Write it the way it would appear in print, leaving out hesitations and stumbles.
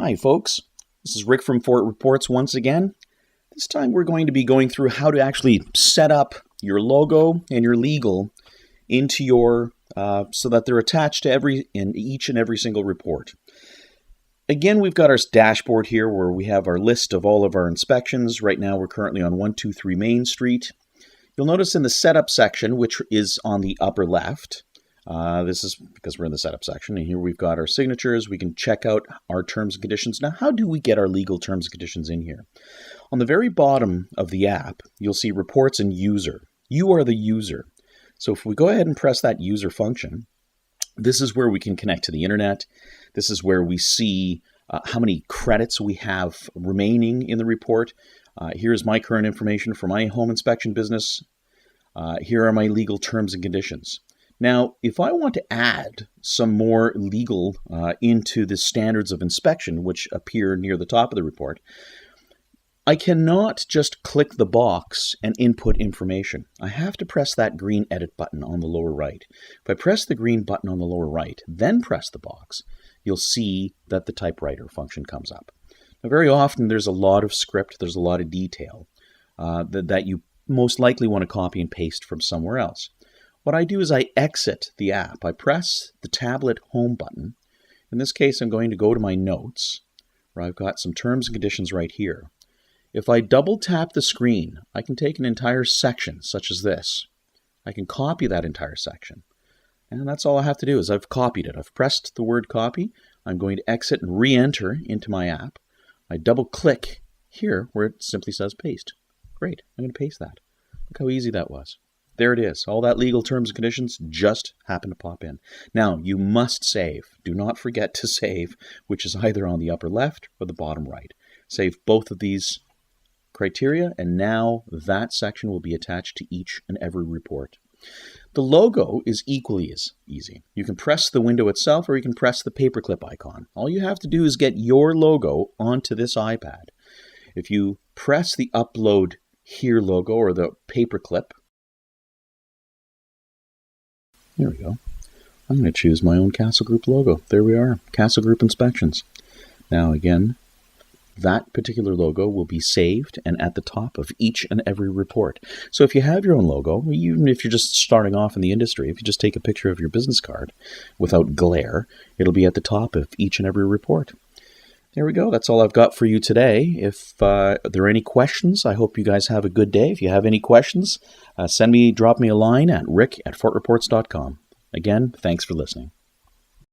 Hi folks, this is Rick from Fort Reports once again. This time we're going to be going through how to actually set up your logo and your legal into your, so that they're attached to each and every single report. Again, we've got our dashboard here where we have our list of all of our inspections. Right now we're currently on 123 Main Street. You'll notice in the setup section, which is on the upper left, this is because we're in the setup section, and here we've got our signatures. We can check out our terms and conditions. Now, how do we get our legal terms and conditions in here? On the very bottom of the app, you'll see reports and user. You are the user. So if we go ahead and press that user function, this is where we can connect to the internet. This is where we see how many credits we have remaining in the report. Here's my current information for my home inspection business. Here are my legal terms and conditions. Now, if I want to add some more legal into the standards of inspection, which appear near the top of the report, I cannot just click the box and input information. I have to press that green edit button on the lower right. If I press the green button on the lower right, then press the box, you'll see that the typewriter function comes up. Now, very often there's a lot of script, there's a lot of detail that you most likely want to copy and paste from somewhere else. What I do is I exit the app. I press the tablet home button. In this case, I'm going to go to my notes, where I've got some terms and conditions right here. If I double tap the screen, I can take an entire section, such as this. I can copy that entire section. And that's all I have to do is I've copied it. I've pressed the word copy. I'm going to exit and re-enter into my app. I double click here where it simply says paste. Great, I'm going to paste that. Look how easy that was. There it is. All that legal terms and conditions just happen to pop in. Now, you must save. Do not forget to save, which is either on the upper left or the bottom right. Save both of these criteria, and now that section will be attached to each and every report. The logo is equally as easy. You can press the window itself, or you can press the paperclip icon. All you have to do is get your logo onto this iPad. If you press the Upload Here logo, or the paperclip, there we go. I'm going to choose my own Castle Group logo. There we are, Castle Group Inspections. Now again, that particular logo will be saved and at the top of each and every report. So if you have your own logo, even if you're just starting off in the industry, if you just take a picture of your business card without glare, it'll be at the top of each and every report. There we go. That's all I've got for you today. If there are any questions, I hope you guys have a good day. If you have any questions, drop me a line at rick@fortreports.com. Again, thanks for listening.